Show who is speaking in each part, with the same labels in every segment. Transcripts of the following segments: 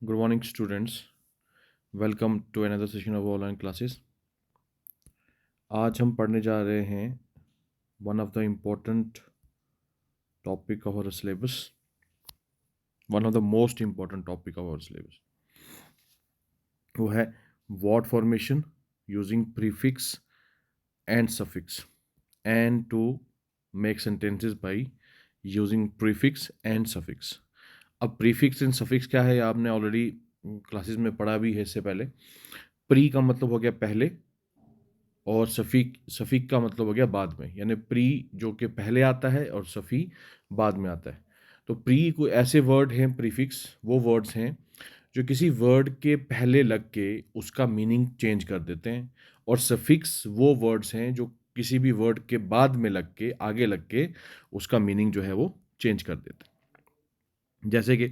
Speaker 1: Good morning, students. Welcome to another session of online classes. आज हम पढ़ने जा रहे हैं one of the important topic of our syllabus, one of the most important topic of our syllabus. वो है word formation using prefix and suffix, and to make sentences by using prefix and suffix. अब prefix and suffix क्या है, आपने already classes में पढ़ा भी है इससे पहले. प्री का मतलब हो गया पहले, और सफ़ीक सफ़ीक का मतलब हो गया बाद में, यानी प्री जो कि पहले आता है और सफ़ी बाद में आता है. तो प्री को ऐसे वर्ड हैं, प्रीफिक्स वो वर्ड्स हैं जो किसी वर्ड के पहले लग के उसका मीनिंग चेंज कर देते हैं, और सफ़िक्स वो वर्ड्स हैं जो किसी भी वर्ड के बाद में लग के, आगे लग के उसका मीनिंग जो है वो चेंज कर देते हैं. जैसे कि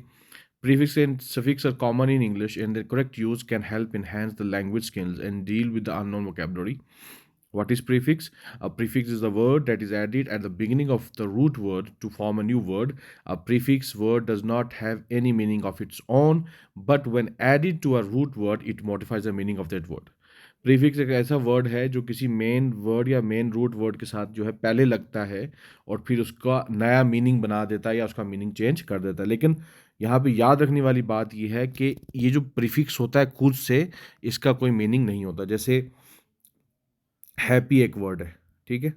Speaker 1: prefix and suffix are common in English, and their correct use can help enhance the language skills and deal with the unknown vocabulary. What is prefix? A prefix is a word that is added at the beginning of the root word to form a new word. A prefix word does not have any meaning of its own, but when added to a root word, it modifies the meaning of that word. Prefix एक ऐसा word है जो किसी main word या main root word के साथ जो है पहले लगता है और फिर उसका नया मीनिंग बना देता है या उसका मीनिंग चेंज कर देता है. लेकिन यहाँ पे याद रखने वाली बात यह है कि ये जो प्रीफिक्स होता है खुद से इसका कोई मीनिंग नहीं होता. जैसे हैप्पी एक वर्ड है, ठीक है.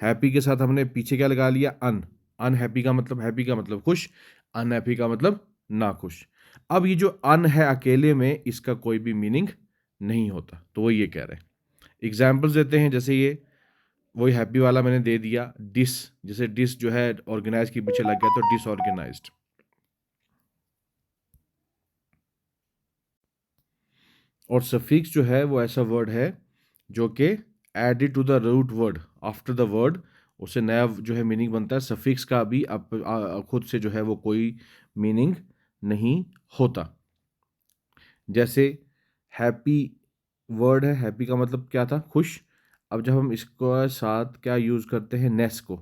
Speaker 1: हैप्पी के साथ हमने पीछे क्या लगा लिया, अनहैप्पी का मतलब, हैप्पी का मतलब खुश, अनहैप्पी का मतलब ना खुश. अब ये जो अन है अकेले में, इसका कोई भी मीनिंग नहीं होता. तो वो ये कह रहे हैं. एग्जाम्पल्स देते हैं, जैसे ये वही हैप्पी वाला मैंने दे दिया, डिस. जैसे डिस जो है ऑर्गेनाइज के पीछे लग गया तो डिसऑर्गेनाइज्ड. और सफिक्स जो है वो ऐसा वर्ड है जो कि added to the root word after the word, उससे नया जो है मीनिंग बनता है. सफिक्स का भी खुद से जो है वो कोई मीनिंग नहीं होता. जैसे हैप्पी वर्ड है, हैप्पी का मतलब क्या था, खुश. अब जब हम इसको साथ क्या यूज़ करते हैं, नेस को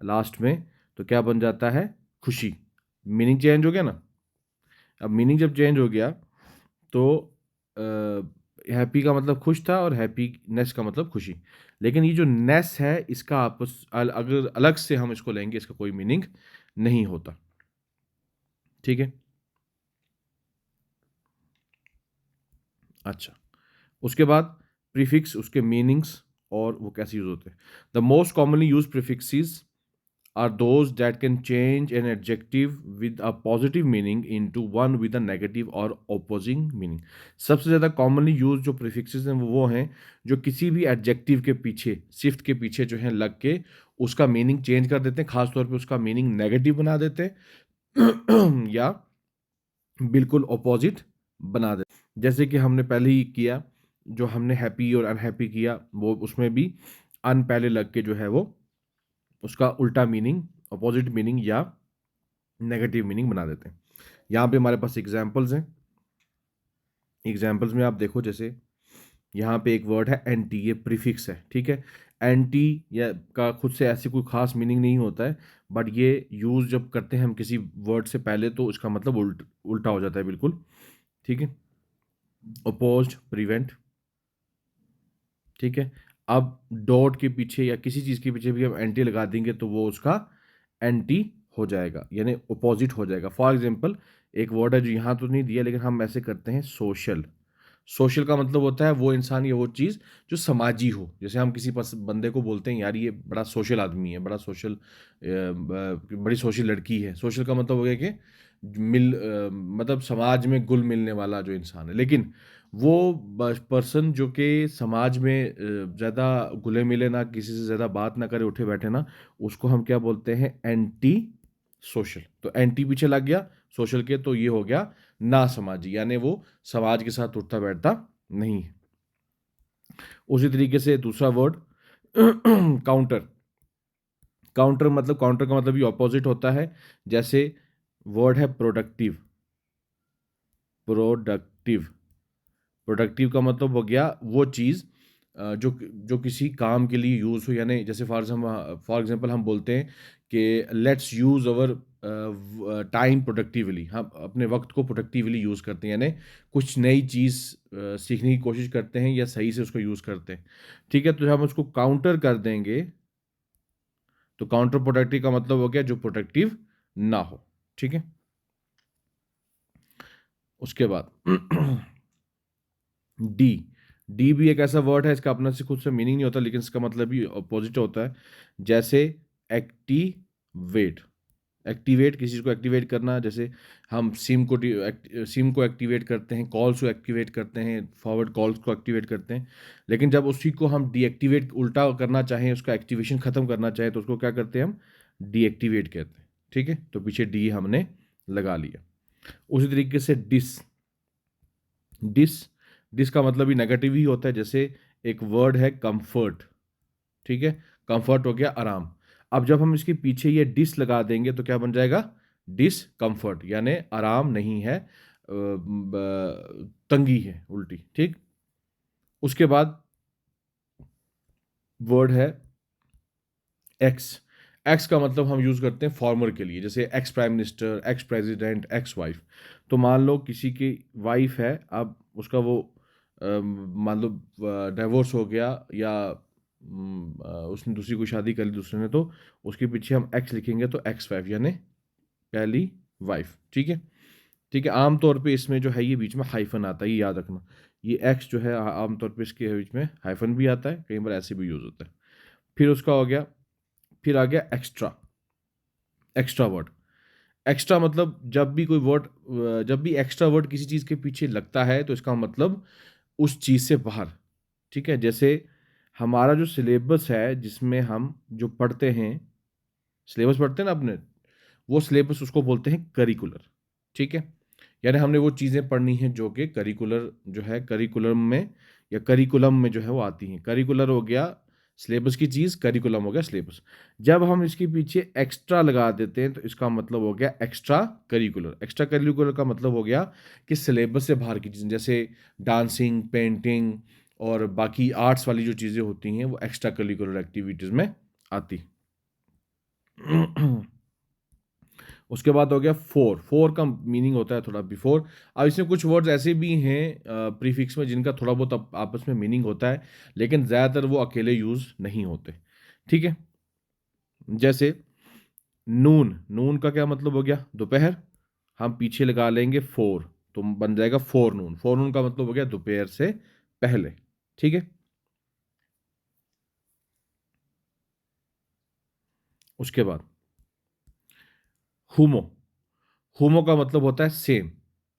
Speaker 1: लास्ट में, तो क्या बन जाता है, खुशी. मीनिंग चेंज हो गया ना. अब मीनिंग जब चेंज हो गया तो हैप्पी का मतलब खुश था और हैप्पीनेस का मतलब खुशी. लेकिन ये जो नेस है इसका अगर अलग से हम इसको लेंगे, इसका कोई मीनिंग नहीं होता. ठीक है. अच्छा, उसके बाद प्रीफिक्स, उसके मीनिंग्स और वो कैसे यूज होते हैं. The most commonly use prefixes are those that can change an adjective with a positive meaning into one with a negative or opposing meaning. सबसे ज़्यादा कॉमनली यूज जो प्रीफिक्सेस हैं वो हैं जो किसी भी एडजेक्टिव के पीछे, शिफ्ट के पीछे जो है लग के उसका मीनिंग चेंज कर देते हैं, खासतौर पे उसका मीनिंग नेगेटिव बना देते हैं या बिल्कुल अपोजिट बना देते हैं. जैसे कि हमने पहले ही किया, जो हमने हैप्पी और अनहैप्पी किया, वो उसमें भी अन पहले लग के जो है वो उसका उल्टा मीनिंग, अपोजिट मीनिंग या नेगेटिव मीनिंग बना देते हैं. यहाँ पे हमारे पास एग्जाम्पल्स हैं. एग्जाम्पल्स में आप देखो, जैसे यहाँ पे एक वर्ड है एंटी, ये प्रीफिक्स है, ठीक है. एंटी या का खुद से ऐसी कोई खास मीनिंग नहीं होता है, बट ये यूज़ जब करते हैं हम किसी वर्ड से पहले तो उसका मतलब उल्टा हो जाता है बिल्कुल. ठीक है. Opposed, prevent. ठीक है. अब डॉट के पीछे या किसी चीज़ के पीछे भी हम एंटी लगा देंगे तो वो उसका एंटी हो जाएगा, यानी अपोजिट हो जाएगा. फॉर एग्जांपल, एक वर्ड है जो यहाँ तो नहीं दिया, लेकिन हम ऐसे करते हैं, सोशल. सोशल का मतलब होता है वो इंसान या वो चीज़ जो समाजी हो. जैसे हम किसी बंदे को बोलते हैं, यार ये बड़ा सोशल आदमी है, बड़ा सोशल, बड़ी सोशल लड़की है. सोशल का मतलब हो गया कि मतलब समाज में घुल मिलने वाला जो इंसान है. लेकिन वो पर्सन जो कि समाज में ज़्यादा घुले मिले ना, किसी से ज़्यादा बात ना करे, उठे बैठे ना, उसको हम क्या बोलते हैं, एंटी सोशल. तो एंटी पीछे लग गया सोशल के, तो ये हो गया ना समाजी, यानी वो समाज के साथ उठता बैठता नहीं है. उसी तरीके से दूसरा वर्ड काउंटर. काउंटर का मतलब ये ऑपोजिट होता है. जैसे वर्ड है प्रोडक्टिव. प्रोडक्टिव प्रोडक्टिव का मतलब हो गया वो चीज़ जो जो किसी काम के लिए यूज़ हो. यानी जैसे फॉर एग्जांपल हम बोलते हैं कि let's use our time productively, हम अपने वक्त को प्रोडक्टिवली यूज़ करते हैं, यानी कुछ नई चीज़ सीखने की कोशिश करते हैं या सही से उसको यूज़ करते हैं। ठीक है, तो जब हम उसको काउंटर कर देंगे तो काउंटर प्रोडक्टिव का मतलब हो गया जो प्रोडक्टिव ना हो। ठीक है, उसके बाद डी, डी भी एक ऐसा वर्ड है, इसका अपना से खुद से मीनिंग नहीं होता, लेकिन इसका मतलब भी अपोजिट होता है। जैसे एक्टिवेट, एक्टिवेट किसी चीज़ को एक्टिवेट करना, जैसे हम सिम को एक्टिवेट करते हैं, कॉल्स को एक्टिवेट करते हैं, फॉरवर्ड कॉल्स को एक्टिवेट करते हैं। लेकिन जब उसी को हम डीएक्टिवेट उल्टा करना चाहें, उसका एक्टिवेशन ख़त्म करना चाहें, तो उसको क्या करते हैं हम? डीएक्टिवेट कहते हैं। ठीक है, तो पीछे डी हमने लगा लिया। उसी तरीके से डिस, डिस, डिस का मतलब भी नेगेटिव ही होता है। जैसे एक वर्ड है कंफर्ट, ठीक है, कंफर्ट हो गया आराम। अब जब हम इसके पीछे ये डिस लगा देंगे तो क्या बन जाएगा? डिसकंफर्ट, यानी आराम नहीं है, तंगी है उल्टी। ठीक, उसके बाद वर्ड है एक्स, एक्स का मतलब हम यूज़ करते हैं फॉर्मर के लिए, जैसे ex prime minister, ex president, ex wife. तो मान लो किसी की वाइफ है, अब उसका वो मान लो डाइवोर्स हो गया, या उसने दूसरी कोई शादी कर ली दूसरे ने, तो उसके पीछे हम एक्स लिखेंगे तो एक्स वाइफ, यानी पहली वाइफ। ठीक है, ठीक है, आमतौर पे इसमें जो है ये बीच में हाइफन आता है, ये याद रखना। ये एक्स जो है आमतौर पे इसके बीच में हाइफन भी आता है, कई बार ऐसे भी यूज़ होता है। फिर उसका हो गया, फिर आ गया एक्स्ट्रा, एक्स्ट्रा वर्ड। एक्स्ट्रा मतलब जब भी कोई वर्ड, जब भी एक्स्ट्रा वर्ड किसी चीज़ के पीछे लगता है तो इसका मतलब उस चीज़ से बाहर। ठीक है, जैसे हमारा जो सिलेबस है जिसमें हम जो पढ़ते हैं, सिलेबस पढ़ते हैं ना अपने, वो सिलेबस उसको बोलते हैं करिकुलर। ठीक है, यानी हमने वो चीज़ें पढ़नी हैं जो कि करिकुलर जो है, करिकुलम में या करिकुलम में जो है वो आती हैं। करिकुलर हो गया सिलेबस की चीज़, करिकुलम हो गया सिलेबस। जब हम इसके पीछे एक्स्ट्रा लगा देते हैं तो इसका मतलब हो गया एक्स्ट्रा करिकुलर। एक्स्ट्रा करिकुलर का मतलब हो गया कि सिलेबस से बाहर की चीज़ें, जैसे डांसिंग, पेंटिंग और बाकी आर्ट्स वाली जो चीज़ें होती हैं वो एक्स्ट्रा करिकुलर एक्टिविटीज़ में आती। उसके बाद हो गया फोर, फोर का मीनिंग होता है थोड़ा बिफोर। अब इसमें कुछ वर्ड्स ऐसे भी हैं प्रीफिक्स में जिनका थोड़ा बहुत आपस में मीनिंग होता है, लेकिन ज़्यादातर वो अकेले यूज़ नहीं होते। ठीक है, जैसे नून, नून का क्या मतलब हो गया? दोपहर। हम पीछे लगा लेंगे फोर तो बन जाएगा फोर नून। फोर नून का मतलब हो गया दोपहर से पहले। ठीक है, उसके बाद होमो, होमो का मतलब होता है सेम।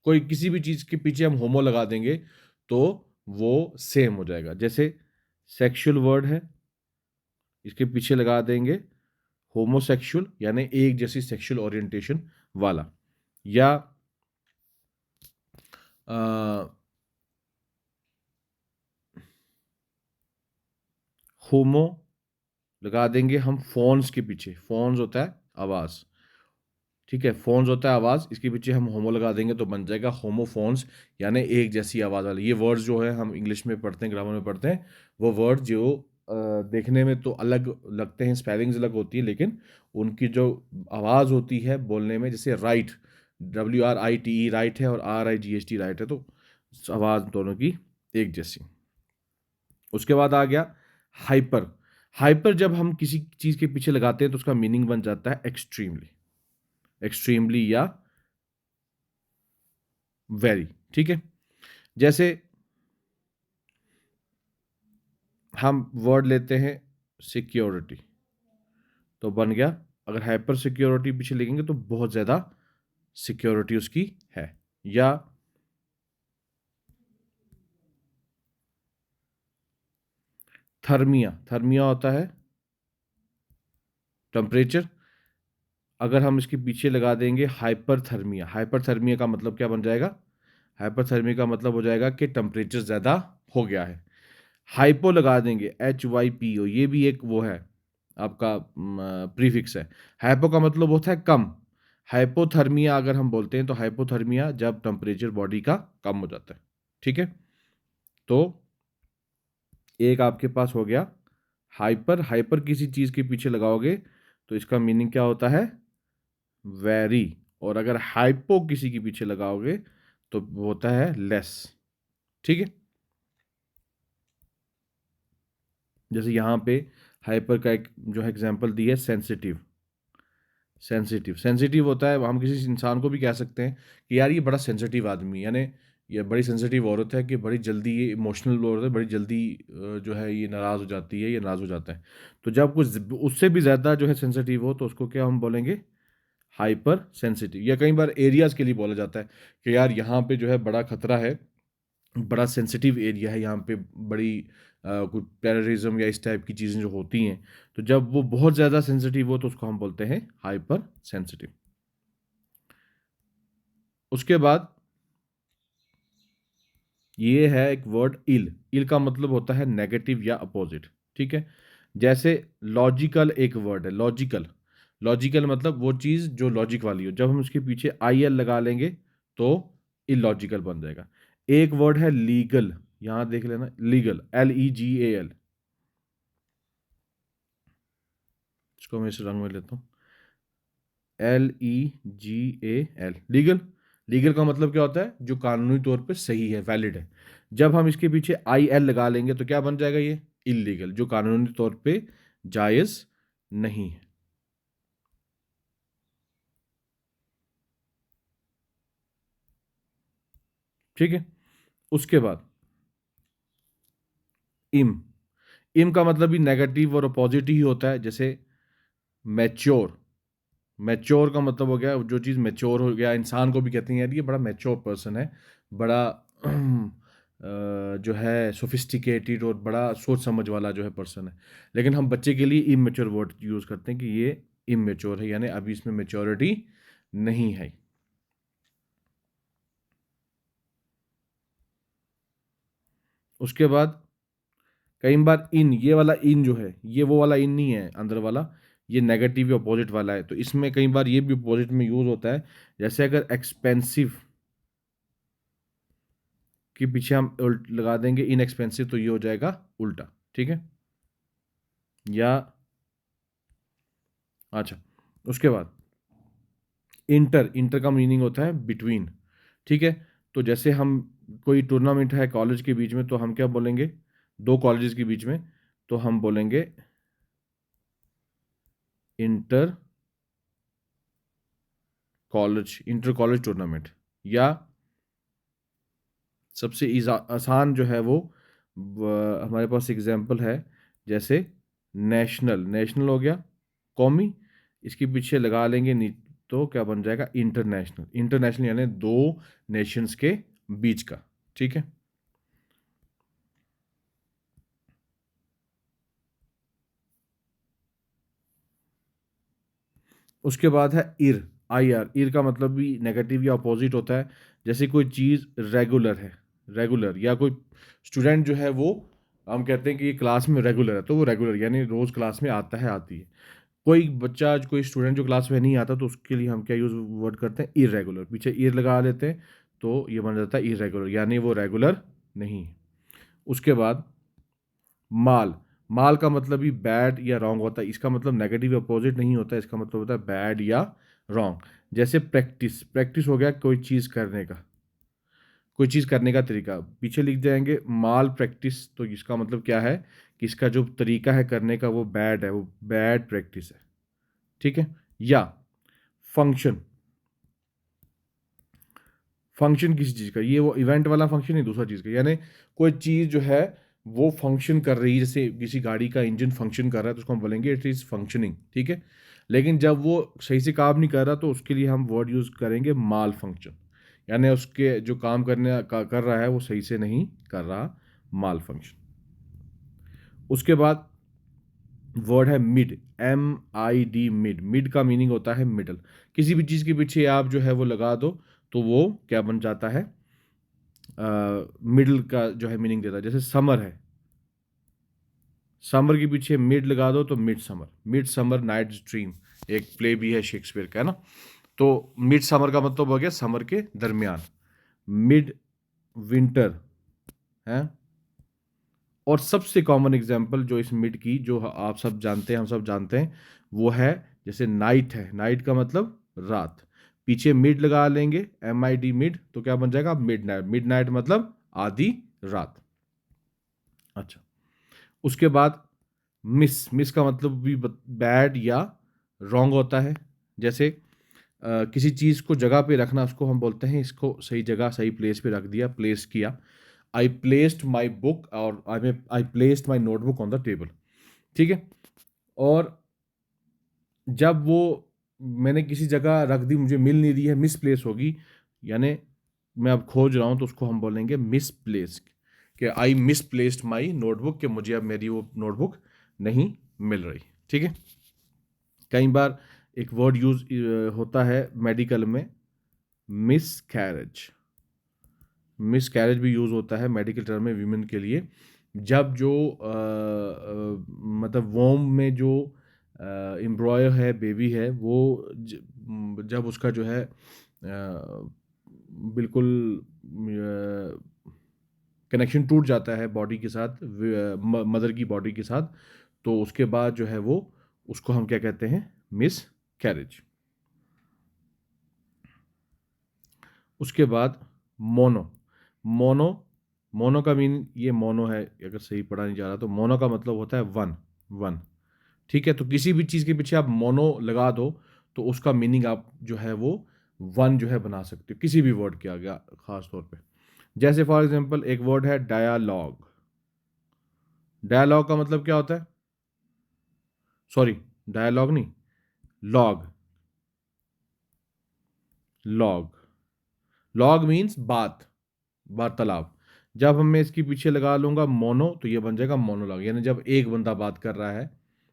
Speaker 1: कोई किसी भी चीज़ के पीछे हम होमो लगा देंगे तो वो सेम हो जाएगा। जैसे सेक्सुअल वर्ड है, इसके पीछे लगा देंगे होमोसेक्सुअल, यानी एक जैसी सेक्सुअल ओरिएंटेशन वाला। या होमो लगा देंगे हम फोन्स के पीछे। फोन्स होता है आवाज़, ठीक है, फोन्स होता है आवाज़, इसके पीछे हम होमो लगा देंगे तो बन जाएगा होमोफोन्स, यानी एक जैसी आवाज़ वाले। ये वर्ड्स जो है हम इंग्लिश में पढ़ते हैं, ग्रामर में पढ़ते हैं, वो वर्ड जो देखने में तो अलग लगते हैं, स्पेलिंग्स अलग होती है, लेकिन उनकी जो आवाज़ होती है बोलने में, जैसे राइट, WRITE राइट है, और RIGHT राइट है, तो आवाज़ दोनों की एक जैसी। उसके बाद आ गया हाइपर। हाइपर जब हम किसी चीज़ के पीछे लगाते हैं तो उसका मीनिंग बन जाता है एक्सट्रीमली, एक्सट्रीमली या वेरी। ठीक है, जैसे हम वर्ड लेते हैं सिक्योरिटी, तो बन गया, अगर हाइपर सिक्योरिटी पीछे लिखेंगे तो बहुत ज़्यादा सिक्योरिटी उसकी है। या थर्मिया, थर्मिया होता है टेम्परेचर। अगर हम इसके पीछे लगा देंगे हाइपरथर्मिया, हाइपरथर्मिया का मतलब क्या बन जाएगा? हाइपरथर्मिया का मतलब हो जाएगा कि टेम्परेचर ज़्यादा हो गया है। हाइपो लगा देंगे, HYPO, ये भी एक वो है आपका प्रीफिक्स है। हाइपो का मतलब होता है कम। हाइपोथर्मिया अगर हम बोलते हैं तो हाइपोथर्मिया जब टेम्परेचर बॉडी का कम हो जाता है। ठीक है, तो एक आपके पास हो गया हाइपर। हाइपर किसी चीज़ के पीछे लगाओगे तो इसका मीनिंग क्या होता है? वेरी, और अगर हाइपो किसी के पीछे लगाओगे तो वो होता है लेस। ठीक है, जैसे यहाँ पे हाइपर का एक जो है एग्जांपल दी है, सेंसिटिव। सेंसिटिव सेंसिटिव होता है, हम किसी इंसान को भी कह सकते हैं कि यार ये बड़ा सेंसिटिव आदमी है, यानी ये बड़ी सेंसिटिव औरत है कि बड़ी जल्दी ये इमोशनल औरत है, बड़ी जल्दी जो है ये नाराज़ हो जाती है, ये नाराज़ हो जाता है। तो जब कुछ उससे भी ज़्यादा जो है सेंसिटिव हो तो उसको क्या हम बोलेंगे, हाइपर सेंसिटिव। या कई बार एरियाज़ के लिए बोला जाता है कि यार यहाँ पे जो है बड़ा खतरा है, बड़ा सेंसिटिव एरिया है यहाँ पे, बड़ी कुछ टेररिज्म या इस टाइप की चीज़ें जो होती हैं, तो जब वो बहुत ज़्यादा सेंसिटिव हो तो उसको हम बोलते हैं हाइपर सेंसिटिव। उसके बाद ये है एक वर्ड इल। इल का मतलब होता है नेगेटिव या अपोजिट। ठीक है, जैसे लॉजिकल एक वर्ड है, लॉजिकल। लॉजिकल मतलब वो चीज़ जो लॉजिक वाली हो, जब हम उसके पीछे आई एल लगा लेंगे तो इलॉजिकल बन जाएगा। एक वर्ड है लीगल, यहाँ देख लेना, लीगल, LEGAL। इसको मैं इस रंग में लेता हूँ, LEGAL, लीगल। लीगल का मतलब क्या होता है, जो कानूनी तौर पे सही है, वैलिड है। जब हम इसके पीछे IL लगा लेंगे तो क्या बन जाएगा, ये इलीगल, जो कानूनी तौर पे जायज़ नहीं है। ठीक है, उसके बाद इम। इम का मतलब भी नेगेटिव और अपोजिट ही होता है, जैसे मैच्योर। मैच्योर का मतलब हो गया जो चीज़ मैच्योर हो गया, इंसान को भी कहते हैं यार ये बड़ा मैच्योर पर्सन है, बड़ा जो है सोफिस्टिकेटेड और बड़ा सोच समझ वाला जो है पर्सन है। लेकिन हम बच्चे के लिए इमेच्योर वर्ड यूज़ करते हैं कि ये इमेच्योर है, यानी अभी इसमें मैच्योरिटी नहीं है। उसके बाद कई बार इन, ये वाला इन जो है, ये वो वाला इन नहीं है अंदर वाला, ये नेगेटिव या अपोजिट वाला है, तो इसमें कई बार ये भी अपोजिट में यूज़ होता है। जैसे अगर एक्सपेंसिव के पीछे हम उल्ट लगा देंगे इनएक्सपेंसिव तो ये हो जाएगा उल्टा। ठीक है, या अच्छा, उसके बाद इंटर। इंटर का मीनिंग होता है बिटवीन। ठीक है, तो जैसे हम कोई टूर्नामेंट है कॉलेज के बीच में तो हम क्या बोलेंगे, दो कॉलेजेस के बीच में, तो हम बोलेंगे inter college, inter college tournament. या सबसे आसान जो है वो हमारे पास एग्जाम्पल है, जैसे नेशनल। नेशनल हो गया कौमी, इसके पीछे लगा लेंगे तो क्या बन जाएगा, इंटरनेशनल। इंटरनेशनल यानी दो नेशंस के बीच का। ठीक है, उसके बाद है इर। IR, इर का मतलब भी नेगेटिव या अपोजिट होता है। जैसे कोई चीज़ रेगुलर है, रेगुलर, या कोई स्टूडेंट जो है वो, हम कहते हैं कि ये क्लास में रेगुलर है, तो वो रेगुलर यानी रोज़ क्लास में आता है, आती है। कोई बच्चा, कोई स्टूडेंट जो क्लास में नहीं आता तो उसके लिए हम क्या यूज़ वर्ड करते हैं, इरेगुलर। पीछे ईर लगा लेते हैं तो ये बन जाता है इरेगुलर, यानी वो रेगुलर नहीं है। उसके बाद माल। माल का मतलब भी बैड या रॉन्ग होता है, इसका मतलब नेगेटिव अपोजिट नहीं होता, इसका मतलब होता है बैड या रॉन्ग। जैसे प्रैक्टिस। प्रैक्टिस हो गया कोई चीज़ करने का, कोई चीज़ करने का तरीका, पीछे लिख जाएंगे माल प्रैक्टिस, तो इसका मतलब क्या है कि इसका जो तरीका है करने का वो बैड है, वो बैड प्रैक्टिस है। ठीक है, या फंक्शन। फंक्शन किसी चीज़ का, ये वो इवेंट वाला फंक्शन नहीं, दूसरा चीज़ का, यानी कोई चीज़ जो है वो फंक्शन कर रही है, जैसे किसी गाड़ी का इंजन फंक्शन कर रहा है तो उसको हम बोलेंगे इट इज़ फंक्शनिंग। ठीक है, लेकिन जब वो सही से काम नहीं कर रहा तो उसके लिए हम वर्ड यूज़ करेंगे माल फंक्शन, यानी उसके जो काम कर रहा है वो सही से नहीं कर रहा, माल फंक्शन। उसके बाद वर्ड है मिड, MID, मिड। मिड का मीनिंग होता है मिडल। किसी भी चीज़ के पीछे आप जो है वो लगा दो तो वो क्या बन जाता है, मिडल का जो है मीनिंग देता है। जैसे समर है, समर के पीछे मिड लगा दो तो mid summer. Mid summer nights dream, एक प्ले भी है शेक्सपियर का, है ना। तो मिड समर का मतलब हो गया समर के दरमियान। मिड विंटर है। और सबसे कॉमन एग्जांपल जो इस मिड की, जो आप सब जानते हैं, हम सब जानते हैं, वो है जैसे नाइट है। नाइट का मतलब रात। पीछे मिड लगा लेंगे, MID मिड, तो क्या बन जाएगा मिड नाइट। मिड नाइट मतलब आधी रात। अच्छा, उसके बाद मिस, मिस का मतलब भी बैड या रॉन्ग होता है। जैसे किसी चीज़ को जगह पे रखना, उसको हम बोलते हैं इसको सही जगह सही प्लेस पे रख दिया, प्लेस किया। आई प्लेस्ड माई बुक, और I placed my notebook on the table. ठीक है। और जब वो मैंने किसी जगह रख दी, मुझे मिल नहीं रही है, मिस प्लेस होगी, यानी मैं अब खोज रहा हूँ, तो उसको हम बोलेंगे मिस प्लेस। कि I miss placed my notebook, कि मुझे अब मेरी वो नोटबुक नहीं मिल रही। ठीक है। कई बार एक वर्ड यूज होता है मेडिकल में, मिस कैरेज। मिस कैरेज भी यूज़ होता है मेडिकल टर्म में वीमेन के लिए। जब जो मतलब वोम में जो एम्ब्रॉय है, बेबी है, वो जब उसका जो है बिल्कुल कनेक्शन टूट जाता है बॉडी के साथ, मदर की बॉडी के साथ, तो उसके बाद जो है वो, उसको हम क्या कहते हैं, मिस कैरेज। उसके बाद मोनो। मोनो, मोनो का मीन ये मोनो है, अगर सही पढ़ा नहीं जा रहा तो मोनो का मतलब होता है वन, वन। ठीक है। तो किसी भी चीज़ के पीछे आप मोनो लगा दो, तो उसका मीनिंग आप जो है वो वन जो है बना सकते हो किसी भी वर्ड के आगे, खास तौर पे। जैसे फॉर एग्जांपल एक वर्ड है डायलॉग। डायलॉग का मतलब क्या होता है, सॉरी, डायलॉग नहीं, लॉग। लॉग, लॉग मीन्स बात, वार्तालाप। जब हम मैं इसके पीछे लगा लूंगा मोनो, तो ये बन जाएगा मोनोलॉग, यानी जब एक बंदा बात कर रहा है।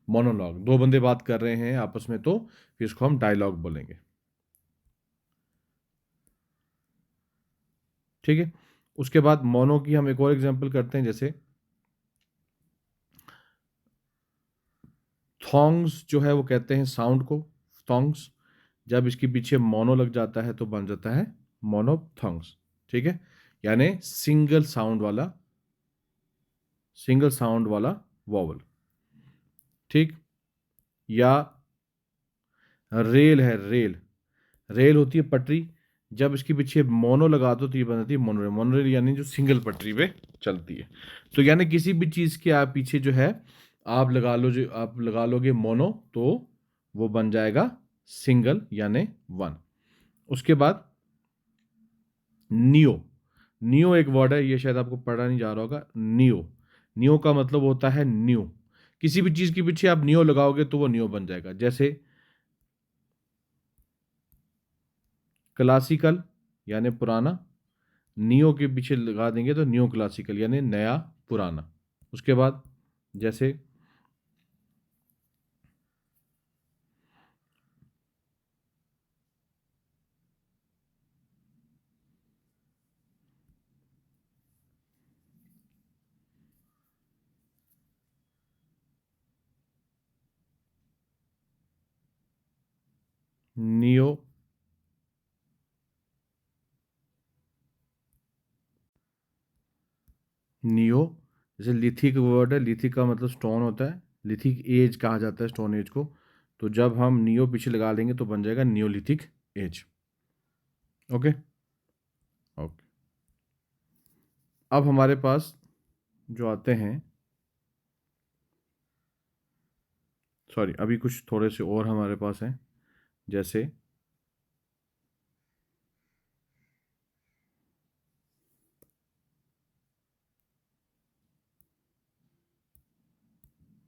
Speaker 1: मोनोलॉग, दो बंदे बात कर रहे हैं आपस में, तो फिर इसको हम डायलॉग बोलेंगे। ठीक है। उसके बाद मोनो की हम एक और एग्जांपल करते हैं, जैसे थॉन्ग्स जो है वो कहते हैं साउंड को, थॉन्ग्स। जब इसके पीछे मोनो लग जाता है तो बन जाता है मोनोथॉन्ग्स। ठीक है। यानी सिंगल साउंड वाला वॉवल। ठीक। या रेल है, रेल। रेल होती है पटरी, जब इसके पीछे मोनो लगा दो तो ये बनाती है मोनोरेल। मोनोरेल यानी जो सिंगल पटरी पे चलती है। तो यानी किसी भी चीज़ के आप पीछे जो है आप लगा लो, जो आप लगा लोगे मोनो, तो वो बन जाएगा सिंगल यानी वन। उसके बाद नियो। नियो एक वर्ड है, ये शायद आपको पढ़ा नहीं जा रहा होगा। नियो, नियो का मतलब होता है न्यू। किसी भी चीज़ के पीछे आप नियो लगाओगे तो वो नियो बन जाएगा। जैसे क्लासिकल यानी पुराना, नियो के पीछे लगा देंगे तो न्यू क्लासिकल यानी नया पुराना। उसके बाद जैसे नियो, नियो। जैसे लिथिक वर्ड है, लिथिक का मतलब स्टोन होता है, लिथिक एज कहा जाता है स्टोन एज को। तो जब हम नियो पीछे लगा लेंगे तो बन जाएगा नियोलिथिक एज। ओके। ओके। अब हमारे पास जो आते हैं, सॉरी, अभी कुछ थोड़े से और हमारे पास हैं। जैसे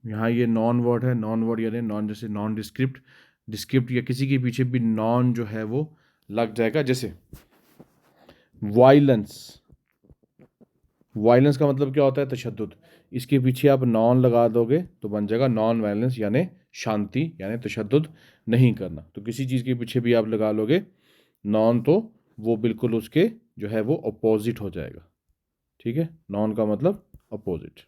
Speaker 1: यहाँ ये नॉन वर्ड है। नॉन वर्ड यानी नॉन, जैसे नॉन डिस्क्रिप्ट, डिस्क्रिप्ट या किसी के पीछे भी नॉन जो है वो लग जाएगा। जैसे वायलेंस। वायलेंस का मतलब क्या होता है, तशद्दुद। इसके पीछे आप नॉन लगा दोगे तो बन जाएगा नॉन वायलेंस यानी शांति, यानी तशद्दुद नहीं करना। तो किसी चीज़ के पीछे भी आप लगा लोगे नॉन, तो वो बिल्कुल उसके जो है वो अपोजिट हो जाएगा। ठीक है। नॉन का मतलब अपोजिट।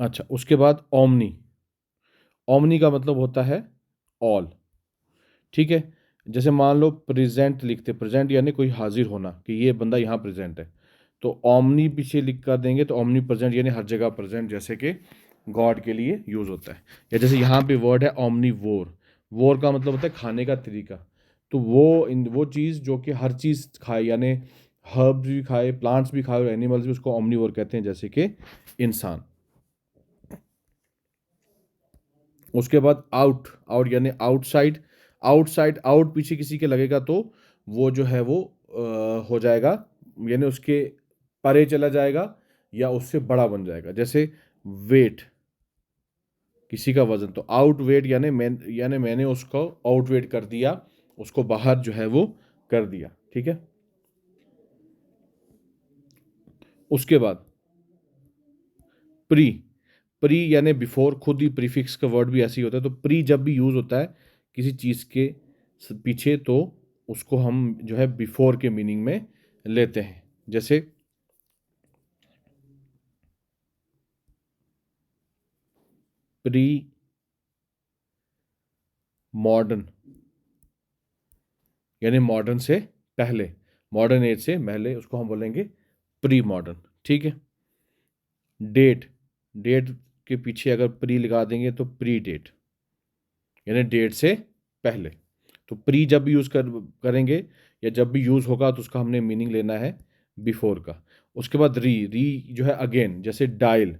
Speaker 1: अच्छा, उसके बाद ओमनी। ओमनी का मतलब होता है ऑल। ठीक है। जैसे मान लो प्रेजेंट लिखते, प्रेजेंट यानी कोई हाजिर होना, कि ये बंदा यहाँ प्रेजेंट है, तो ओमनी पीछे लिख कर देंगे तो ओमनी प्रेजेंट यानी हर जगह प्रेजेंट। जैसे कि गॉड के लिए यूज़ होता है। या जैसे यहाँ पे वर्ड है ओमनीवोर, वोर का मतलब होता है खाने का तरीका। तो वो चीज़ जो कि हर चीज़ खाए, यानी हर्ब्स भी खाए, प्लांट्स भी खाए और एनिमल्स भी, उसको ओमनीवोर कहते हैं, जैसे कि इंसान। उसके बाद आउट, आउट यानी आउटसाइड। आउटसाइड, आउट पीछे किसी के लगेगा तो वो जो है वो हो जाएगा, यानी उसके परे चला जाएगा या उससे बड़ा बन जाएगा। जैसे वेट, किसी का वजन, तो आउट वेट यानी मैंने उसको आउट वेट कर दिया, उसको बाहर जो है वो कर दिया। ठीक है। उसके बाद प्री, प्री यानी बिफोर, खुद ही प्रीफिक्स का वर्ड भी ऐसे ही होता है। तो प्री जब भी यूज होता है किसी चीज के पीछे, तो उसको हम जो है बिफोर के मीनिंग में लेते हैं। जैसे प्री मॉडर्न, यानी मॉडर्न से पहले, मॉडर्न एज से पहले, उसको हम बोलेंगे प्री मॉडर्न। ठीक है। डेट, डेट के पीछे अगर प्री लगा देंगे तो प्री डेट, यानी डेट से पहले। तो प्री जब भी यूज़ करेंगे या जब भी यूज़ होगा तो उसका हमने मीनिंग लेना है बिफोर का। उसके बाद री, री जो है अगेन, जैसे डायल,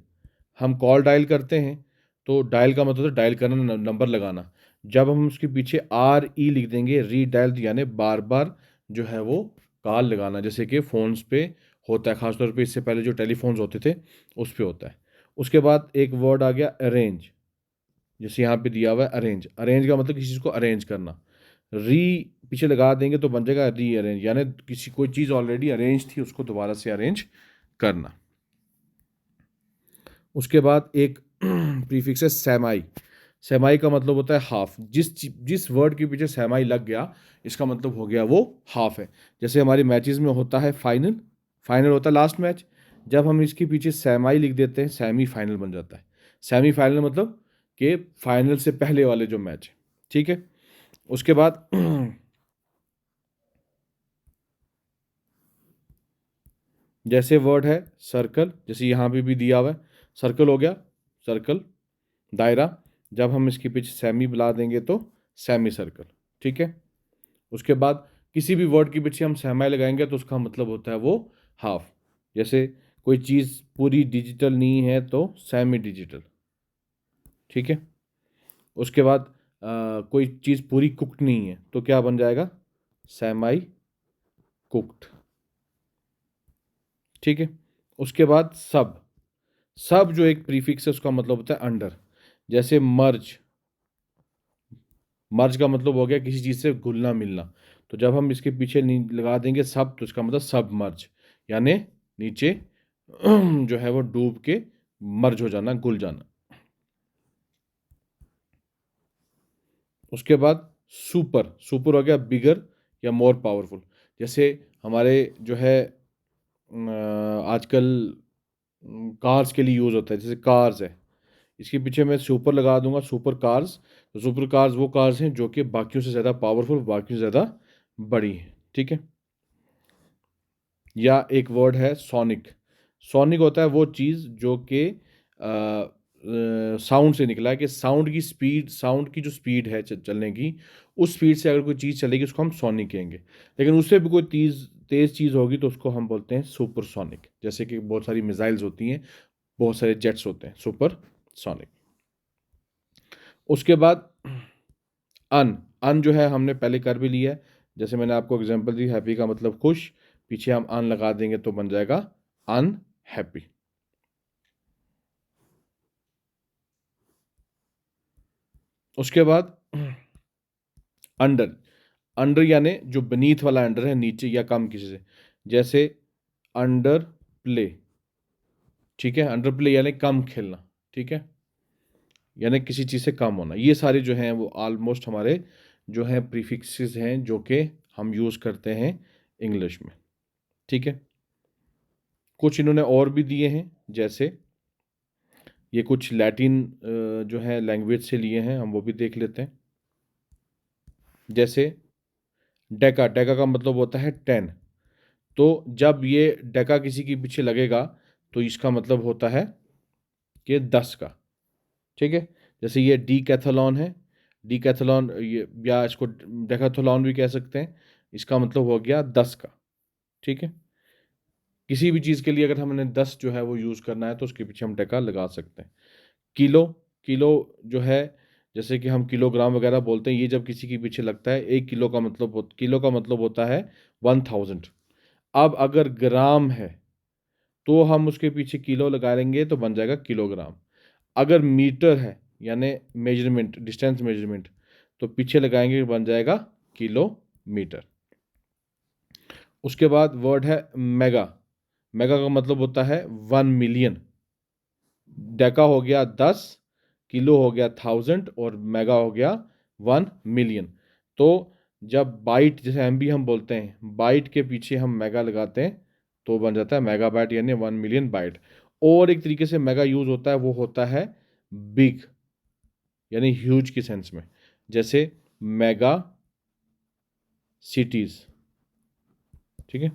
Speaker 1: हम कॉल डायल करते हैं, तो डायल का मतलब है डायल करना, नंबर लगाना। जब हम उसके पीछे आर ई लिख देंगे, री डायल, यानी बार बार जो है वो कॉल लगाना, जैसे कि फ़ोन्स पे होता है, खासतौर पे इससे पहले जो टेलीफोन्स होते थे उस पे होता है। उसके बाद एक वर्ड आ गया अरेंज, जैसे यहाँ पे दिया हुआ है अरेंज, अरेंज का मतलब किसी चीज़ को अरेंज करना। री पीछे लगा देंगे तो बन जाएगा री अरेंज, यानी किसी कोई चीज़ ऑलरेडी अरेंज थी उसको दोबारा से अरेंज करना। उसके बाद एक प्रीफिक्स है सेमाई। सेमाई का मतलब होता है हाफ। जिस वर्ड के पीछे सेमाई लग गया, इसका मतलब हो गया वो हाफ है। जैसे हमारे मैचेस में होता है फाइनल, फाइनल होता है लास्ट मैच, जब हम इसके पीछे सेमाई लिख देते हैं सेमी फाइनल बन जाता है। सेमी फाइनल मतलब कि फाइनल से पहले वाले जो मैच है। ठीक है। उसके बाद जैसे वर्ड है सर्कल, जैसे यहाँ पे भी दिया हुआ है, सर्कल हो गया, सर्कल दायरा, जब हम इसके पीछे सेमी बुला देंगे तो सेमी सर्कल। ठीक है। उसके बाद किसी भी वर्ड के पीछे हम सेमी लगाएंगे तो उसका मतलब होता है वो हाफ। जैसे कोई चीज़ पूरी डिजिटल नहीं है तो सेमी डिजिटल। ठीक है। उसके बाद कोई चीज़ पूरी कुक्ड नहीं है तो क्या बन जाएगा, सेमाई कुक्ड। ठीक है। उसके बाद सब, सब जो एक प्रीफिक्स है उसका मतलब होता है अंडर। जैसे मर्ज, मर्ज का मतलब हो गया किसी चीज़ से घुलना मिलना, तो जब हम इसके पीछे लगा देंगे सब तो इसका मतलब सब मर्ज, यानी नीचे जो है वो डूब के मर्ज हो जाना, घुल जाना। उसके बाद सुपर, सुपर हो गया बिगर या मोर पावरफुल। जैसे हमारे जो है आजकल कार्स के लिए यूज़ होता है, जैसे कार्स है, इसके पीछे मैं सुपर लगा दूंगा, सुपर कार्स। तो सुपर कार्स वो कार्स हैं जो कि बाकियों से ज़्यादा पावरफुल, बाकियों से ज़्यादा बड़ी हैं। ठीक है। या एक वर्ड है सोनिक, सोनिक होता है वो चीज़ जो कि साउंड से निकला है, कि साउंड की स्पीड, साउंड की जो स्पीड है चलने की, उस स्पीड से अगर कोई चीज़ चलेगी उसको हम सोनिक कहेंगे। लेकिन उससे भी कोई तेज़ तेज़ चीज़ होगी तो उसको हम बोलते हैं सुपर सोनिक। जैसे कि बहुत सारी मिसाइल्स होती हैं, बहुत सारे जेट्स होते हैं, सुपर सोनिक। उसके बाद अन, अन जो है हमने पहले कर भी लिया है। जैसे मैंने आपको एग्जांपल दी, हैप्पी का मतलब खुश, पीछे हम अन लगा देंगे तो बन जाएगा अनहैप्पी। उसके बाद अंडर, अंडर यानी जो beneath वाला अंडर है, नीचे या कम किसी से। जैसे अंडर प्ले, ठीक है, अंडर प्ले यानी कम खेलना। ठीक है। यानी किसी चीज़ से कम होना। ये सारे जो हैं वो ऑलमोस्ट हमारे जो हैं प्रीफिक्सेस हैं जो कि हम यूज़ करते हैं इंग्लिश में। ठीक है। कुछ इन्होंने और भी दिए हैं, जैसे ये कुछ लैटिन जो है लैंग्वेज से लिए हैं, हम वो भी देख लेते हैं। जैसे डेका, डेका का मतलब होता है 10। तो जब ये डेका किसी के पीछे लगेगा तो इसका मतलब होता है कि 10 का। ठीक है। जैसे ये डीकैथलॉन है, डीकैथलॉन ये, या इसको डेकाथलॉन भी कह सकते हैं, इसका मतलब हो गया 10 का। ठीक है, किसी भी चीज़ के लिए अगर हमने 10 जो है वो यूज़ करना है तो उसके पीछे हम डेका लगा सकते हैं। किलो, किलो जो है, जैसे कि हम किलोग्राम वगैरह बोलते हैं, ये जब किसी के पीछे लगता है, 1 किलो का मतलब किलो का मतलब होता है 1000। अब अगर ग्राम है तो हम उसके पीछे किलो लगा लेंगे तो बन जाएगा किलोग्राम। अगर मीटर है यानी मेजरमेंट, डिस्टेंस मेजरमेंट, तो पीछे लगाएंगे बन जाएगा किलोमीटर। उसके बाद वर्ड है मेगा। मेगा का मतलब होता है 1 मिलियन। डेका हो गया 10, किलो हो गया 1000 और मेगा हो गया 1 मिलियन। तो जब बाइट, जैसे एमबी हम बोलते हैं, बाइट के पीछे हम मेगा लगाते हैं तो बन जाता है मेगाबाइट यानी 1 मिलियन बाइट। और एक तरीके से मेगा यूज होता है, वो होता है बिग यानी ह्यूज की सेंस में, जैसे मेगा सिटीज। ठीक है।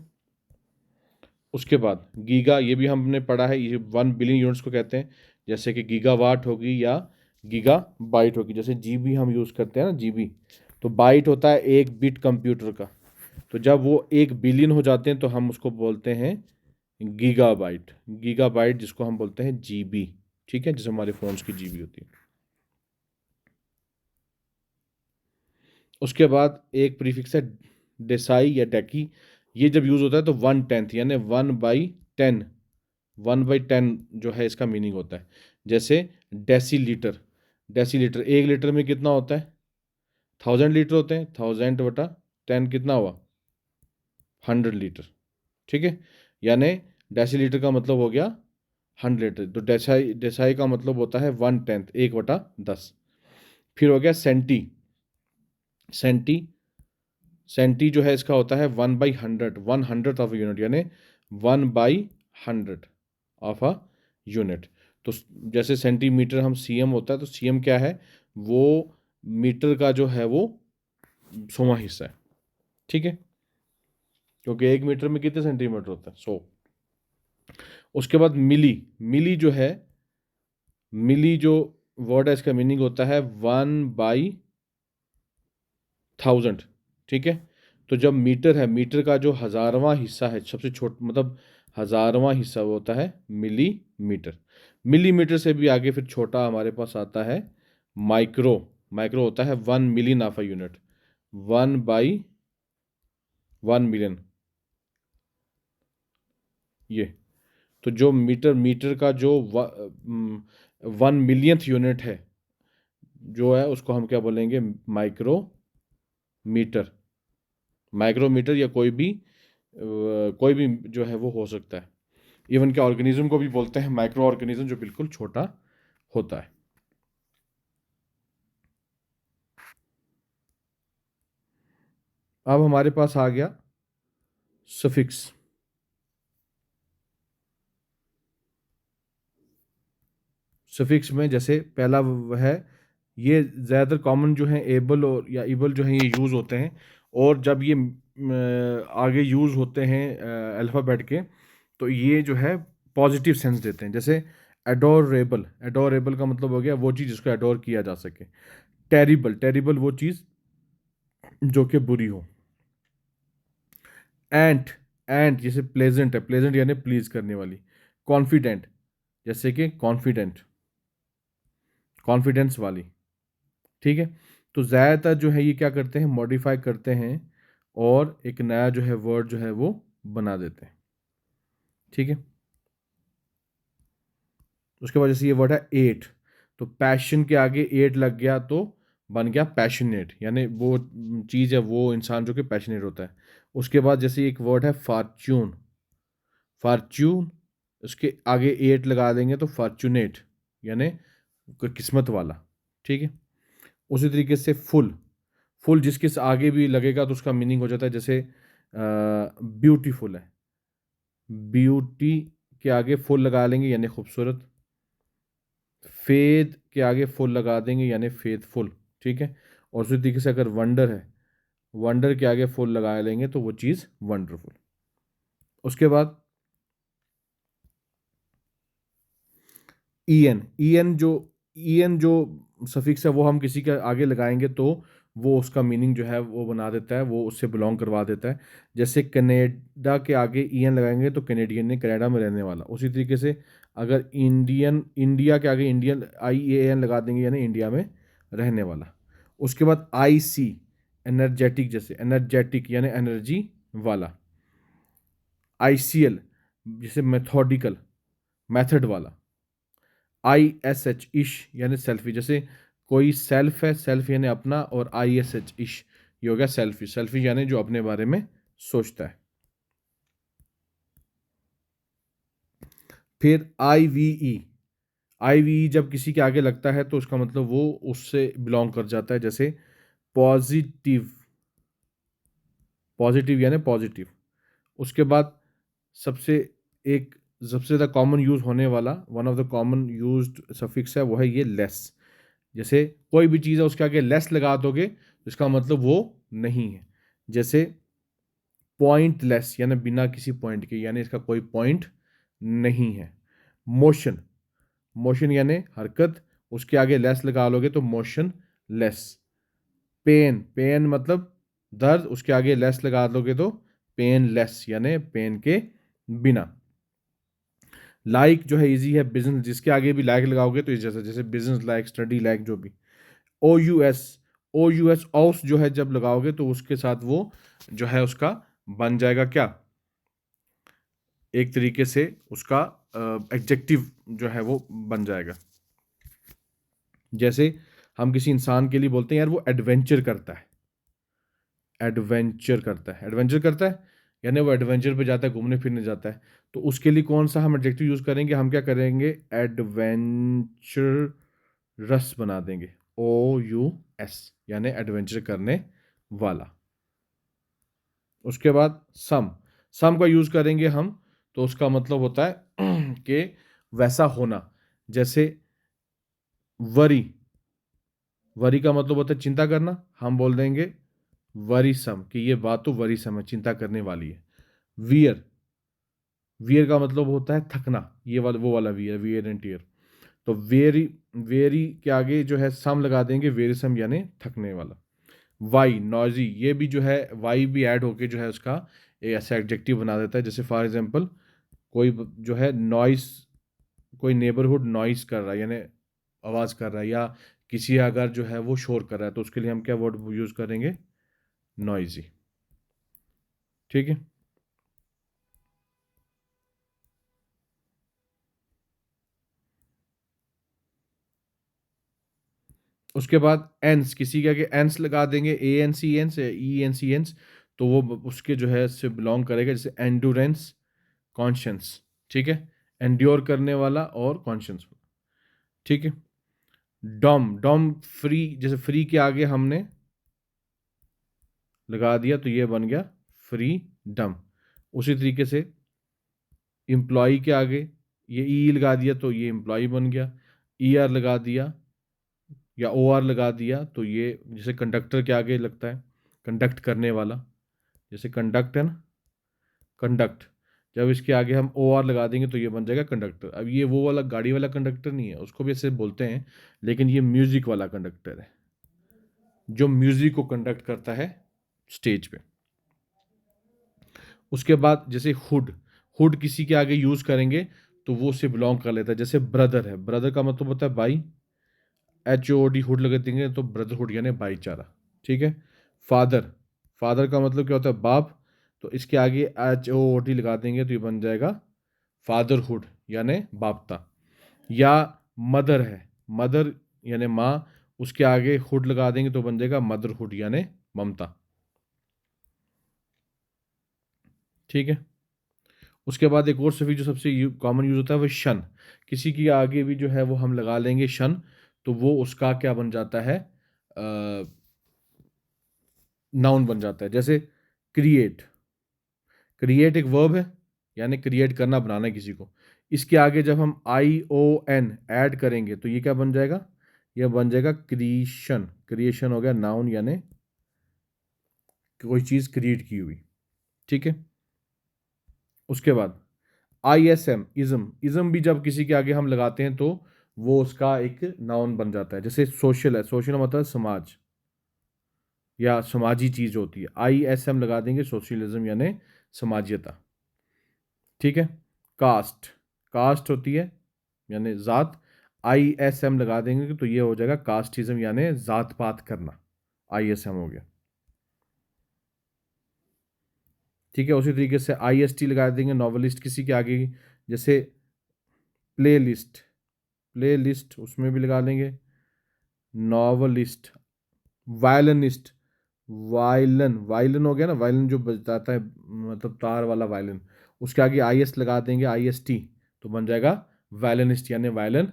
Speaker 1: उसके बाद गीगा, ये भी हमने पढ़ा है, ये 1 बिलियन यूनिट्स को कहते हैं, जैसे कि गीगावाट होगी या गीगा बाइट होगी। जैसे जीबी हम यूज़ करते हैं ना, जीबी, तो बाइट होता है 1 बिट कंप्यूटर का। तो जब वो 1 बिलियन हो जाते हैं तो हम उसको बोलते हैं गीगाबाइट। गीगाबाइट जिसको हम बोलते हैं जीबी। ठीक है, जैसे हमारे फोन्स की जीबी होती है। उसके बाद एक प्रीफिक्स है डेसाई या डेकी। ये जब यूज़ होता है तो 1/10 यानी 1/10, 1/10 जो है इसका मीनिंग होता है। जैसे डेसीलीटर, डेसीलीटर 1 लीटर में कितना होता है? 1000 लीटर होते हैं, 1000/10 कितना हुआ? 100 लीटर। ठीक है, यानी डेसीलीटर का मतलब हो गया 100 लीटर। तो डेसाई, डेसाई का मतलब होता है 1/10, 1/10। फिर हो गया सेंटी। सेंटी, सेंटी जो है इसका होता है 1/100, 1/100 ऑफ यूनिट यानी 1/100 ऑफ अ यूनिट। तो जैसे सेंटीमीटर हम सीएम होता है, तो सीएम क्या है? वो मीटर का जो है वो 100वां हिस्सा है। ठीक है, क्योंकि 1 मीटर में कितने सेंटीमीटर होता है? 100। उसके बाद मिली। मिली जो है, मिली जो वर्ड है इसका मीनिंग होता है 1/1000। ठीक है, तो जब मीटर है, मीटर का जो हज़ारवां हिस्सा है, सबसे छोटा मतलब हज़ारवां हिस्सा, वो होता है मिलीमीटर। मिलीमीटर से भी आगे फिर छोटा हमारे पास आता है माइक्रो। माइक्रो होता है 1 million of a unit, 1/1 million. ये तो जो मीटर, मीटर का जो 1 मिलियंथ यूनिट है जो है, उसको हम क्या बोलेंगे? माइक्रोमीटर। माइक्रोमीटर या कोई भी जो है वो हो सकता है। इवन के ऑर्गेनिज्म को भी बोलते हैं माइक्रो ऑर्गेनिज्म, जो बिल्कुल छोटा होता है। अब हमारे पास आ गया सफिक्स। सफिक्स में जैसे पहला है, ये ज़्यादातर कॉमन जो है एबल और या इबल जो है ये यूज़ होते हैं। और जब ये आगे यूज़ होते हैं अल्फ़ाबेट के, तो ये जो है पॉजिटिव सेंस देते हैं। जैसे एडोरेबल, एडोरेबल का मतलब हो गया वो चीज़ जिसको एडोर किया जा सके। टेरिबल, टेरिबल वो चीज़ जो कि बुरी हो। एंट, एंट जैसे प्लेजेंट है, प्लेजेंट यानी प्लीज करने वाली। कॉन्फिडेंट, जैसे कि कॉन्फिडेंट, कॉन्फिडेंस वाली। ठीक है, तो ज़्यादातर जो है ये क्या करते हैं? मॉडिफाई करते हैं और एक नया जो है वर्ड जो है वो बना देते हैं। ठीक है, उसके बाद जैसे ये वर्ड है एट, तो पैशन के आगे एट लग गया तो बन गया पैशनेट, यानी वो चीज़ है, वो इंसान जो कि पैशनेट होता है। उसके बाद जैसे एक वर्ड है फॉर्च्यून, फॉर्च्यून, उसके आगे एट लगा देंगे तो फॉर्चुनेट यानी कोई किस्मत वाला। ठीक है, उसी तरीके से फुल, फुल जिसके आगे भी लगेगा तो उसका मीनिंग हो जाता है। जैसे ब्यूटीफुल है, ब्यूटी के आगे फुल लगा लेंगे यानी खूबसूरत। फेद के आगे फुल लगा देंगे यानी फेथफुल। ठीक है, और उसी तरीके से अगर वंडर है, वंडर के आगे फुल लगा लेंगे तो वो चीज़ वंडरफुल। उसके बाद ईएन, ईएन जो en जो सफिक्स है वो हम किसी के आगे लगाएंगे तो वो उसका मीनिंग जो है वो बना देता है, वो उससे बिलोंग करवा देता है। जैसे कनेडा के आगे en लगाएंगे तो कैनेडियन ने कनाडा में रहने वाला। उसी तरीके से अगर इंडियन, इंडिया के आगे इंडियन IAN लगा देंगे यानी इंडिया में रहने वाला। उसके बाद IC एनर्जेटिक, जैसे एनर्जेटिक यानी एनर्जी वाला। ICL जैसे मेथोडिकल, मेथड वाला। ISH इश यानी सेल्फी, जैसे कोई सेल्फ है, सेल्फ यानी अपना, और ISH इश ये हो गया सेल्फी, सेल्फी यानी जो अपने बारे में सोचता है। फिर IVE जब किसी के आगे लगता है तो उसका मतलब वो उससे बिलोंग कर जाता है। जैसे पॉजिटिव, पॉजिटिव यानी पॉजिटिव। उसके बाद सबसे एक सबसे ज़्यादा कॉमन यूज होने वाला, one of the common used suffix है वो है ये लेस। जैसे कोई भी चीज़ है उसके आगे लेस लगा दोगे तो इसका मतलब वो नहीं है। जैसे पॉइंटलेस यानी बिना किसी पॉइंट के, यानी इसका कोई पॉइंट नहीं है। मोशन, मोशन यानी हरकत, उसके आगे लेस लगा लोगे तो मोशन लेस। पेन, पेन मतलब दर्द, उसके आगे लेस लगा दोगे तो पेन लेस यानी पेन के बिना। लाइक जो है इजी है, बिजनेस जिसके आगे भी लाइक लगाओगे तो इस जैसा, जैसे बिजनेस लाइक, स्टडी लाइक, जो भी। OUS, OUS औस जो है जब लगाओगे तो उसके साथ वो जो है उसका बन जाएगा क्या, एक तरीके से उसका एडजेक्टिव जो है वो बन जाएगा। जैसे हम किसी इंसान के लिए बोलते हैं यार वो एडवेंचर करता है, एडवेंचर करता है, एडवेंचर करता है यानी वो एडवेंचर पे जाता है, घूमने फिरने जाता है। तो उसके लिए कौन सा हम एडजेक्टिव यूज करेंगे, हम क्या करेंगे, एडवेंचरस बना देंगे, OUS यानी एडवेंचर करने वाला। उसके बाद सम, सम का यूज करेंगे हम तो उसका मतलब होता है कि वैसा होना। जैसे वरी, वरी का मतलब होता है चिंता करना, हम बोल देंगे वरीसम कि ये बात तो वरीसम है, चिंता करने वाली है। वियर, वियर का मतलब होता है थकना, ये वाला वो वाला वियर, वियर एंड टीयर। तो वेरी, वेरी के आगे जो है सम लगा देंगे, वेरिसम यानी थकने वाला। वाई, नॉइजी, ये भी जो है वाई भी ऐड होके जो है उसका एक ऐसा एडजेक्टिव बना देता है। जैसे फॉर एग्जांपल कोई जो है नॉइस, कोई नेबरहुड नॉइस कर रहा है यानी आवाज़ कर रहा है, या किसी अगर जो है वो शोर कर रहा है तो उसके लिए हम क्या वर्ड यूज़ करेंगे, नॉइजी। ठीक है। उसके बाद एंस, किसी के आगे एंस लगा देंगे, ANC एंस, ENC एंस, तो वो उसके जो है इससे बिलोंग करेगा। जैसे एंडोरेंस, कॉन्शियंस। ठीक है, एंड्योर करने वाला और कॉन्शियंस। ठीक है। डॉम, डॉम फ्री, जैसे फ्री के आगे हमने लगा दिया तो ये बन गया फ्री डम। उसी तरीके से एम्प्लॉय के आगे ये लगा दिया तो ये एम्प्लॉय बन गया। ER लगा दिया या OR लगा दिया तो ये, जैसे कंडक्टर के आगे लगता है कंडक्ट करने वाला, जैसे कंडक्ट है ना, कंडक्ट, जब इसके आगे हम OR लगा देंगे तो ये बन जाएगा कंडक्टर। अब ये वो वाला गाड़ी वाला कंडक्टर नहीं है, उसको भी ऐसे बोलते हैं, लेकिन ये म्यूजिक वाला कंडक्टर है जो म्यूजिक को कंडक्ट करता है स्टेज पे। उसके बाद जैसे हुड, हुड किसी के आगे यूज करेंगे तो वो उससे बिलोंग कर लेता है। जैसे ब्रदर है, ब्रदर का मतलब होता है भाई, HOD हुड लगा देंगे तो ब्रदरहुड यानी भाईचारा। ठीक है। फादर, फादर का मतलब क्या होता है, बाप, तो इसके आगे HOD लगा देंगे तो ये बन जाएगा फादरहुड यानी बापता। या मदर है, मदर यानी माँ, उसके आगे हुड लगा देंगे तो बन जाएगा मदरहुड यानी ममता। ठीक है। उसके बाद एक और सफिक्स जो सबसे कॉमन यूज होता है वो शन, किसी के आगे भी जो है वो हम लगा लेंगे शन तो वो उसका क्या बन जाता है, नाउन बन जाता है। जैसे क्रिएट, क्रिएट एक वर्ब है यानी क्रिएट करना, बनाना किसी को। इसके आगे जब हम ION ऐड करेंगे तो ये क्या बन जाएगा, ये बन जाएगा क्रिएशन, क्रिएशन हो गया नाउन यानी कोई चीज़ क्रिएट की हुई। ठीक है। उसके बाद ISM, इज़म, इज़म भी जब किसी के आगे हम लगाते हैं तो वो उसका एक नाउन बन जाता है। जैसे सोशल है, सोशल मतलब समाज या समाजी चीज होती है, ISM लगा देंगे, सोशलिज्म यानी समाजियता। ठीक है। कास्ट, कास्ट होती है यानी जात, ISM लगा देंगे तो ये हो जाएगा कास्टिज्म यानी जात पात करना, ISM हो गया। ठीक है। उसी तरीके से IST लगा देंगे नॉवलिस्ट किसी के आगे, जैसे प्ले लिस्ट, प्ले लिस्ट उसमें भी लगा लेंगे नॉवलिस्ट। वायलिनिस्ट, वायलन, वायलिन हो गया ना, वायलिन जो बजाता है मतलब तार वाला वायलिन, उसके आगे IS लगा देंगे, IST, तो बन जाएगा वायलिनिस्ट यानी वायलिन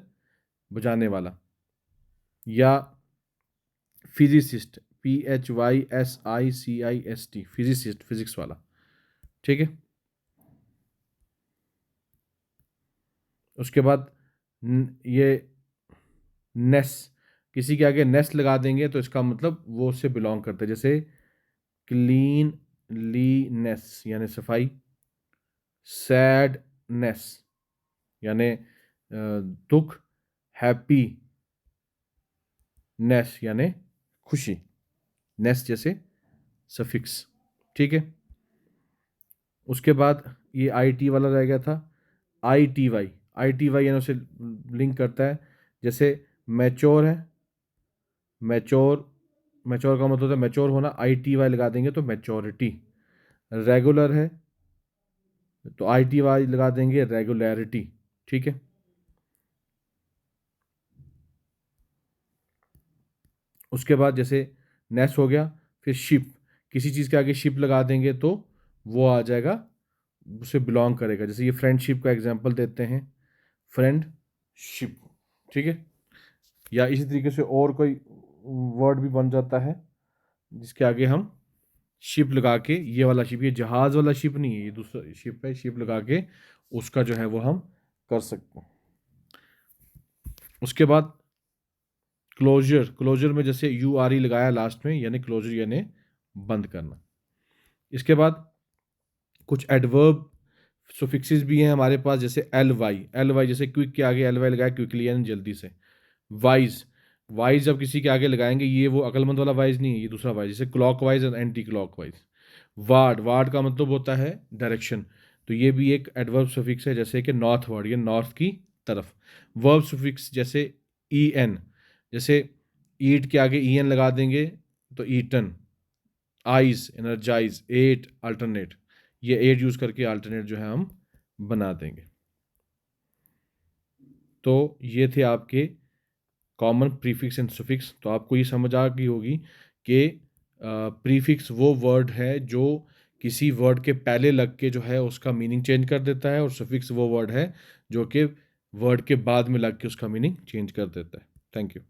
Speaker 1: बजाने वाला। या फिजिसिस्ट, PHYSICIST, फिजिसिस्ट फिजिक्स वाला। ठीक है। उसके बाद ये नेस, किसी के आगे नेस लगा देंगे तो इसका मतलब वो उससे बिलोंग करते हैं। जैसे क्लीन लीनेस यानी सफाई, सैडनेस यानी दुख, हैप्पी नेस यानी खुशी, नेस जैसे सफिक्स। ठीक है। उसके बाद ये IT वाला रह गया था, ITY, ITY यानी उसे लिंक करता है। जैसे मैच्योर है, मैच्योर, मैच्योर का मतलब होता है मैच्योर होना, ITY लगा देंगे तो मैच्योरिटी। रेगुलर है तो ITY लगा देंगे रेगुलैरिटी। ठीक है। उसके बाद जैसे नेस हो गया, फिर शिप, किसी चीज़ के आगे शिप लगा देंगे तो वो आ जाएगा, उसे बिलोंग करेगा। जैसे ये फ्रेंडशिप का एग्जांपल देते हैं, फ्रेंडशिप। ठीक है। या इसी तरीके से और कोई वर्ड भी बन जाता है जिसके आगे हम शिप लगा के, ये वाला शिप, ये जहाज वाला शिप नहीं है, ये दूसरा शिप है, शिप लगा के उसका जो है वो हम कर सकते हैं। उसके बाद क्लोजर, क्लोजर में जैसे URE लगाया लास्ट में यानी क्लोजर यानी बंद करना। इसके बाद कुछ एडवर्ब सुफिक्सेस भी हैं हमारे पास, जैसे LY जैसे क्विक के आगे LY लगाया, क्विकली यानी जल्दी से। वाइज, वाइज जब किसी के आगे लगाएंगे, ये वो अकलमंद वाला वाइज नहीं है, ये दूसरा वाइज, जैसे क्लॉकवाइज और एंटी क्लॉकवाइज। वार्ड, वार्ड का मतलब होता है डायरेक्शन, तो ये भी एक एडवर्ब सुफिक्स है, जैसे कि नॉर्थ वर्ड, ये नॉर्थ की तरफ। वर्ब सुफिक्स जैसे EN, जैसे ईट के आगे EN लगा देंगे तो eaten. Ise energise, ate alternate, ये एट यूज करके अल्टरनेट जो है हम बना देंगे। तो ये थे आपके कॉमन प्रीफिक्स एंड सुफिक्स। तो आपको ये समझ आ गई होगी कि प्रीफिक्स वो वर्ड है जो किसी वर्ड के पहले लग के जो है उसका मीनिंग चेंज कर देता है, और सुफिक्स वो वर्ड है जो कि वर्ड के बाद में लग के उसका मीनिंग चेंज कर देता है। Thank you.